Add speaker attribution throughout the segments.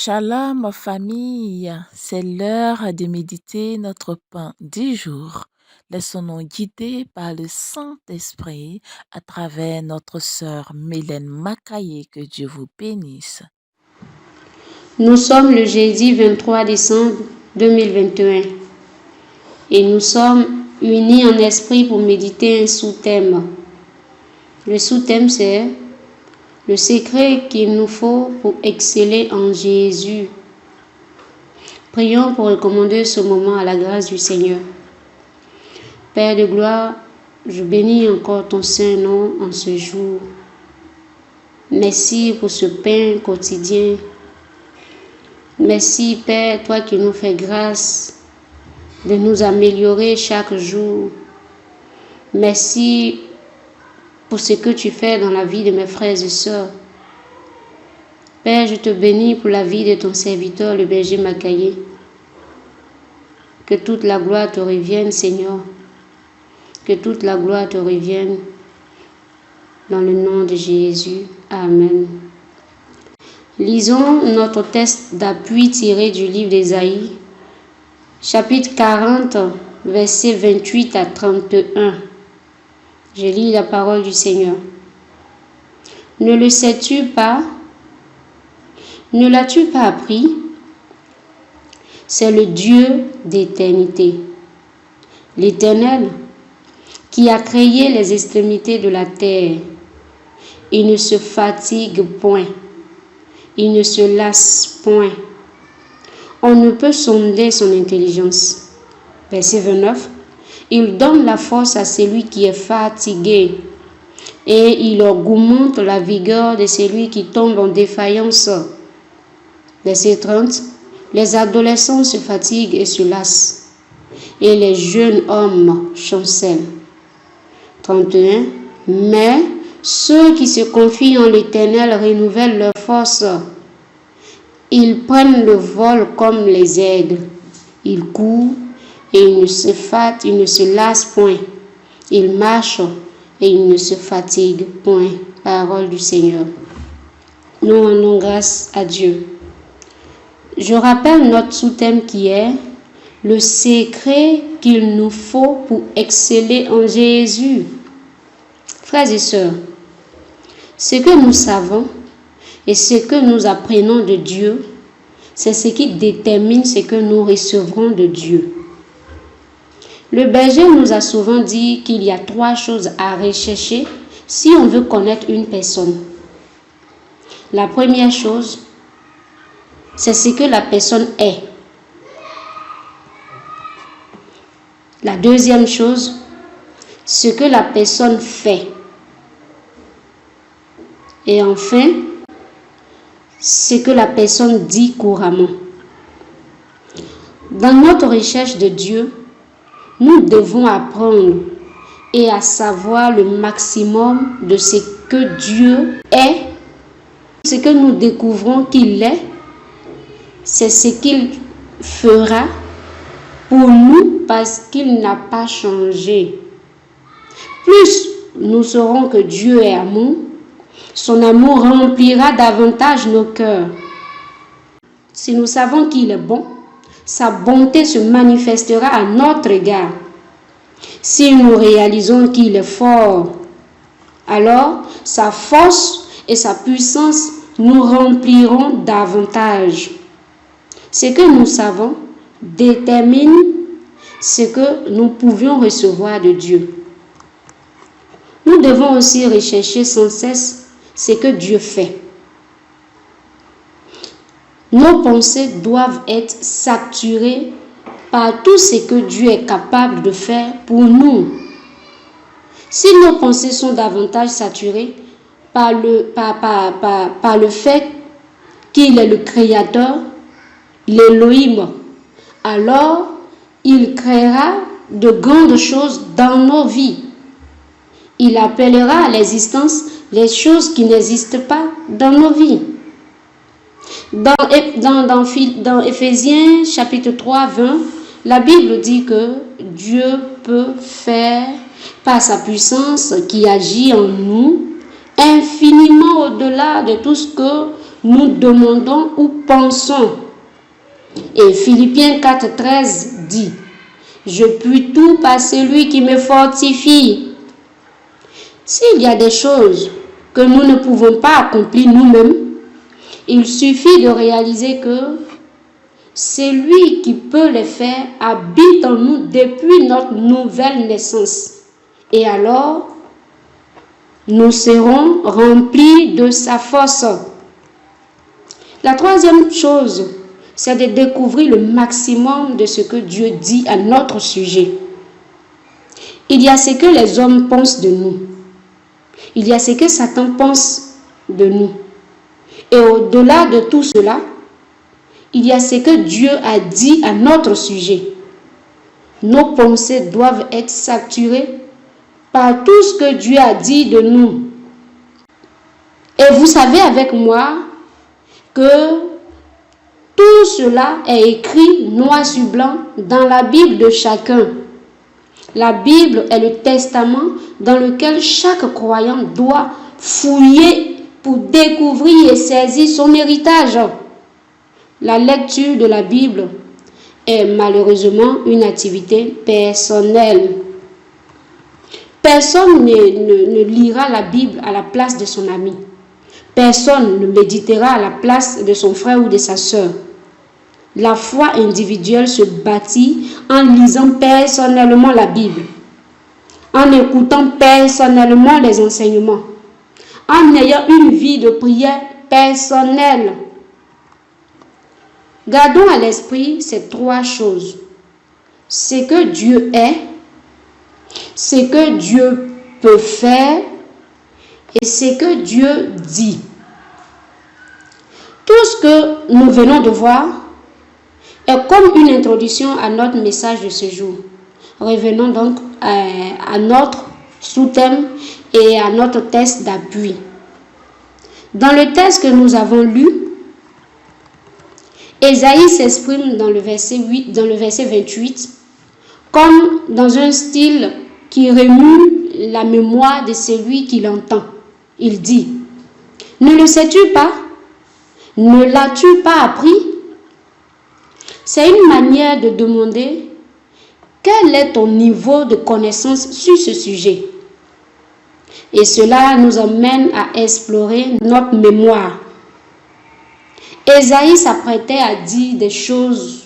Speaker 1: Shalom famille, c'est l'heure de méditer notre pain du jour. Laissons-nous guider par le Saint-Esprit à travers notre sœur Mylène Makaye, que Dieu vous bénisse.
Speaker 2: Nous sommes le jeudi 23 décembre 2021 et nous sommes unis en esprit pour méditer un sous-thème. Le sous-thème c'est le secret qu'il nous faut pour exceller en Jésus. Prions pour recommander ce moment à la grâce du Seigneur. Père de gloire, je bénis encore ton saint nom en ce jour. Merci pour ce pain quotidien. Merci Père, toi qui nous fais grâce de nous améliorer chaque jour. Merci pour ce que tu fais dans la vie de mes frères et sœurs. Père, je te bénis pour la vie de ton serviteur, le berger Makaye. Que toute la gloire te revienne, Seigneur. Que toute la gloire te revienne. Dans le nom de Jésus. Amen. Lisons notre texte d'appui tiré du livre d'Ésaïe, chapitre 40, versets 28 à 31. Je lis la parole du Seigneur. Ne le sais-tu pas? Ne l'as-tu pas appris? C'est le Dieu d'éternité, l'Éternel, qui a créé les extrémités de la terre. Il ne se fatigue point. Il ne se lasse point. On ne peut sonder son intelligence. Verset 29. Il donne la force à celui qui est fatigué et il augmente la vigueur de celui qui tombe en défaillance. Verset 30. Les adolescents se fatiguent et se lassent et les jeunes hommes chancellent. 31. Mais ceux qui se confient en l'Éternel renouvellent leur force. Ils prennent le vol comme les aigles. Ils courent et ils ne se lassent point. Ils marchent et ils ne se fatiguent point. Parole du Seigneur. Nous rendons grâce à Dieu. Je rappelle notre sous-thème qui est le secret qu'il nous faut pour exceller en Jésus. Frères et sœurs, ce que nous savons et ce que nous apprenons de Dieu, c'est ce qui détermine ce que nous recevrons de Dieu. Le berger nous a souvent dit qu'il y a 3 choses à rechercher si on veut connaître une personne. La première chose, c'est ce que la personne est. La deuxième chose, ce que la personne fait. Et enfin, ce que la personne dit couramment. Dans notre recherche de Dieu, nous devons apprendre et à savoir le maximum de ce que Dieu est. Ce que nous découvrons qu'il est, c'est ce qu'il fera pour nous parce qu'il n'a pas changé. Plus nous saurons que Dieu est amour, son amour remplira davantage nos cœurs. Si nous savons qu'il est bon, sa bonté se manifestera à notre égard. Si nous réalisons qu'il est fort, alors sa force et sa puissance nous rempliront davantage. Ce que nous savons détermine ce que nous pouvions recevoir de Dieu. Nous devons aussi rechercher sans cesse ce que Dieu fait. Nos pensées doivent être saturées par tout ce que Dieu est capable de faire pour nous. Si nos pensées sont davantage saturées par le fait qu'il est le Créateur, l'Élohim, alors il créera de grandes choses dans nos vies. Il appellera à l'existence les choses qui n'existent pas dans nos vies. Dans Éphésiens chapitre 3, 20, la Bible dit que Dieu peut faire, par sa puissance qui agit en nous, infiniment au-delà de tout ce que nous demandons ou pensons. Et Philippiens 4,13 dit, « Je puis tout par celui qui me fortifie. » S'il y a des choses que nous ne pouvons pas accomplir nous-mêmes, il suffit de réaliser que celui qui peut les faire habite en nous depuis notre nouvelle naissance. Et alors, nous serons remplis de sa force. La troisième chose, c'est de découvrir le maximum de ce que Dieu dit à notre sujet. Il y a ce que les hommes pensent de nous. Il y a ce que Satan pense de nous. Et au-delà de tout cela, il y a ce que Dieu a dit à notre sujet. Nos pensées doivent être saturées par tout ce que Dieu a dit de nous. Et vous savez avec moi que tout cela est écrit noir sur blanc dans la Bible de chacun. La Bible est le testament dans lequel chaque croyant doit fouiller pour découvrir et saisir son héritage. La lecture de la Bible est malheureusement une activité personnelle. Personne ne lira la Bible à la place de son ami. Personne ne méditera à la place de son frère ou de sa sœur. La foi individuelle se bâtit en lisant personnellement la Bible, en écoutant personnellement les enseignements, en ayant une vie de prière personnelle. Gardons à l'esprit ces trois choses. Ce que Dieu est, ce que Dieu peut faire et ce que Dieu dit. Tout ce que nous venons de voir est comme une introduction à notre message de ce jour. Revenons donc à notre sous-thème et à notre texte d'appui. Dans le texte que nous avons lu, Ésaïe s'exprime dans le verset 28 comme dans un style qui remue la mémoire de celui qui l'entend. Il dit, « Ne le sais-tu pas? Ne l'as-tu pas appris ?» C'est une manière de demander quel est ton niveau de connaissance sur ce sujet. Et cela nous amène à explorer notre mémoire. Ésaïe s'apprêtait à dire des choses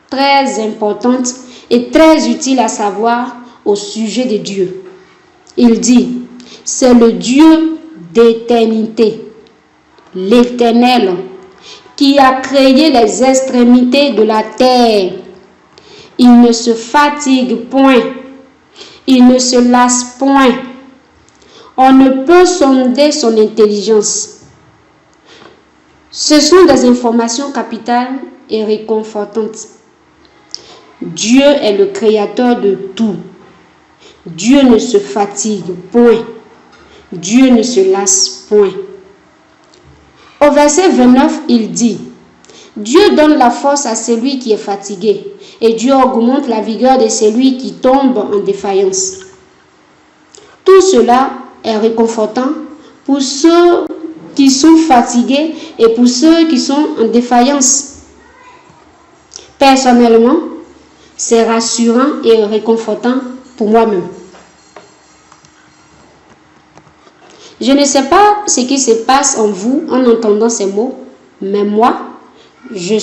Speaker 2: très importantes et très utiles à savoir au sujet de Dieu. Il dit, c'est le Dieu d'éternité, l'Éternel, qui a créé les extrémités de la terre. Il ne se fatigue point, il ne se lasse point. On ne peut sonder son intelligence. Ce sont des informations capitales et réconfortantes. Dieu est le créateur de tout. Dieu ne se fatigue point. Dieu ne se lasse point. Au verset 29, il dit, « Dieu donne la force à celui qui est fatigué, et Dieu augmente la vigueur de celui qui tombe en défaillance. » Tout cela est réconfortant pour ceux qui sont fatigués et pour ceux qui sont en défaillance. Personnellement, c'est rassurant et réconfortant pour moi-même. Je ne sais pas ce qui se passe en vous en entendant ces mots, mais moi, je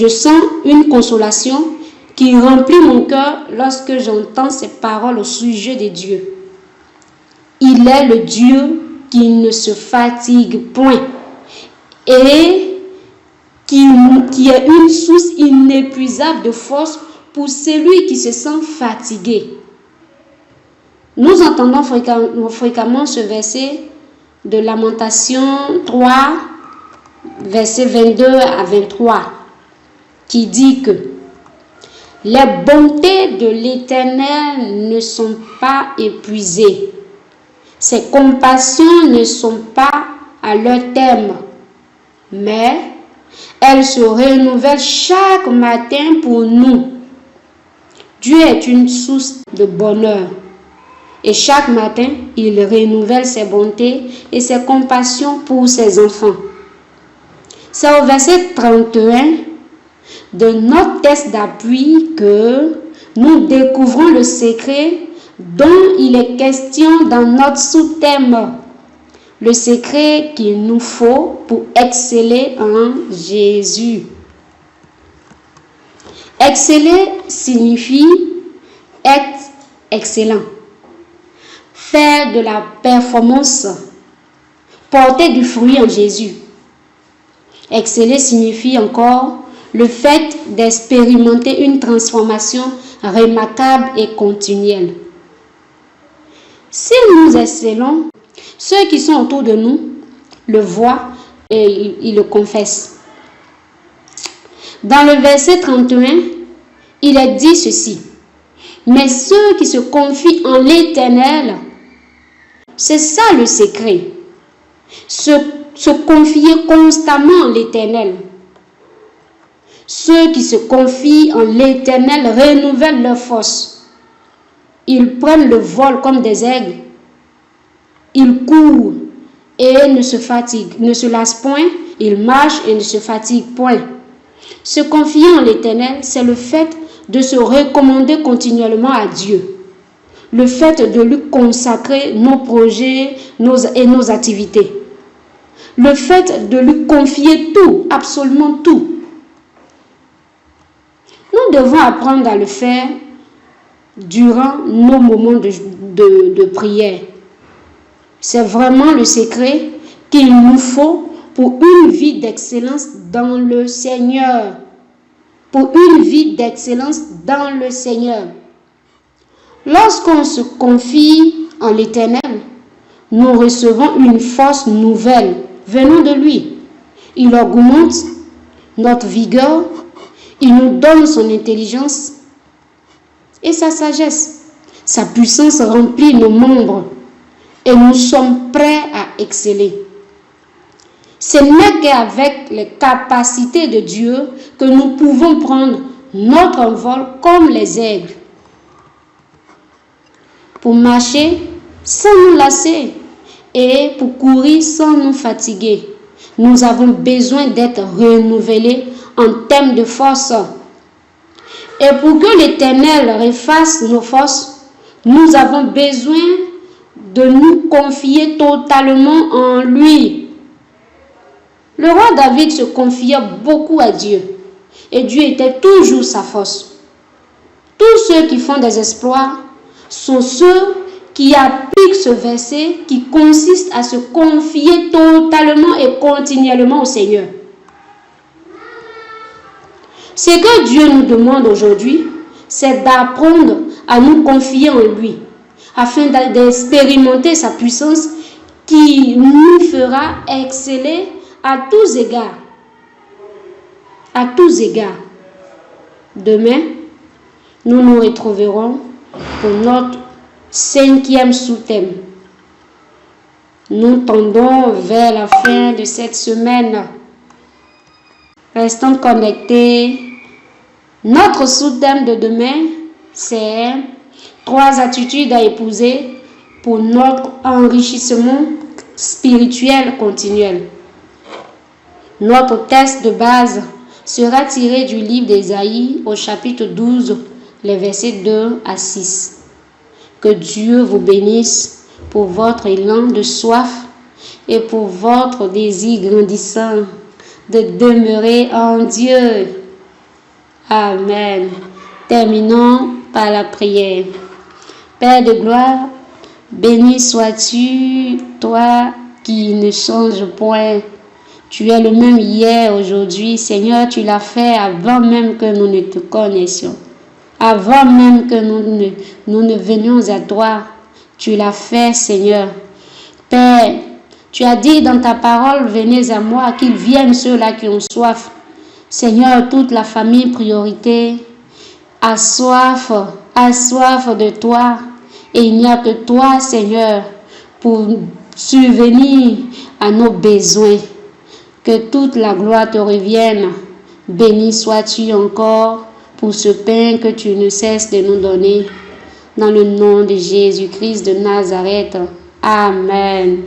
Speaker 2: sens une consolation qui remplit mon cœur lorsque j'entends ces paroles au sujet de Dieu. Il est le Dieu qui ne se fatigue point et qui est une source inépuisable de force pour celui qui se sent fatigué. Nous entendons fréquemment ce verset de Lamentation 3, versets 22 à 23, qui dit que les bontés de l'Éternel ne sont pas épuisées. Ses compassions ne sont pas à leur terme, mais elles se renouvellent chaque matin pour nous. Dieu est une source de bonheur. Et chaque matin, il renouvelle ses bontés et ses compassions pour ses enfants. C'est au verset 31 de notre texte d'appui que nous découvrons le secret dont il est question dans notre sous-thème. Le secret qu'il nous faut pour exceller en Jésus. Exceller signifie être excellent, faire de la performance, porter du fruit en Jésus. Exceller signifie encore le fait d'expérimenter une transformation remarquable et continuelle. Si nous excellons, ceux qui sont autour de nous le voient et ils le confessent. Dans le verset 31, il est dit ceci. Mais ceux qui se confient en l'Éternel, c'est ça le secret. Se confier constamment en l'Éternel. Ceux qui se confient en l'Éternel renouvellent leur force. Ils prennent le vol comme des aigles. Ils courent et ne se fatiguent, ne se lassent point. Ils marchent et ne se fatiguent point. Se confier en l'Éternel, c'est le fait de se recommander continuellement à Dieu. Le fait de lui consacrer nos projets et nos activités. Le fait de lui confier tout, absolument tout. Nous devons apprendre à le faire durant nos moments de prière. C'est vraiment le secret qu'il nous faut pour une vie d'excellence dans le Seigneur. Pour une vie d'excellence dans le Seigneur. Lorsqu'on se confie en l'Éternel, nous recevons une force nouvelle venant de lui. Il augmente notre vigueur, il nous donne son intelligence et sa sagesse. Sa puissance remplit nos membres et nous sommes prêts à exceller. Ce n'est qu'avec les capacités de Dieu que nous pouvons prendre notre envol comme les aigles. Pour marcher sans nous lasser et pour courir sans nous fatiguer, nous avons besoin d'être renouvelés en termes de force. Et pour que l'Éternel refasse nos forces, nous avons besoin de nous confier totalement en lui. Le roi David se confiait beaucoup à Dieu et Dieu était toujours sa force. Tous ceux qui font des exploits sont ceux qui appliquent ce verset qui consiste à se confier totalement et continuellement au Seigneur. Ce que Dieu nous demande aujourd'hui, c'est d'apprendre à nous confier en lui, afin d'expérimenter sa puissance qui nous fera exceller à tous égards. À tous égards. Demain, nous nous retrouverons pour notre 5e sous-thème. Nous tendons vers la fin de cette semaine. Restons connectés. Notre sous-thème de demain, c'est 3 attitudes à épouser pour notre enrichissement spirituel continuel. Notre texte de base sera tiré du livre d'Ésaïe au chapitre 12, les versets 2 à 6. Que Dieu vous bénisse pour votre élan de soif et pour votre désir grandissant de demeurer en Dieu. Amen. Terminons par la prière. Père de gloire, béni sois-tu, toi qui ne changes point. Tu es le même hier, aujourd'hui. Seigneur, tu l'as fait avant même que nous ne te connaissions. Avant même que nous ne venions à toi. Tu l'as fait, Seigneur. Père, tu as dit dans ta parole, venez à moi, qu'ils viennent ceux-là qui ont soif. Seigneur, toute la famille priorité a soif de toi. Et il n'y a que toi, Seigneur, pour subvenir à nos besoins. Que toute la gloire te revienne. Béni sois-tu encore pour ce pain que tu ne cesses de nous donner. Dans le nom de Jésus-Christ de Nazareth. Amen.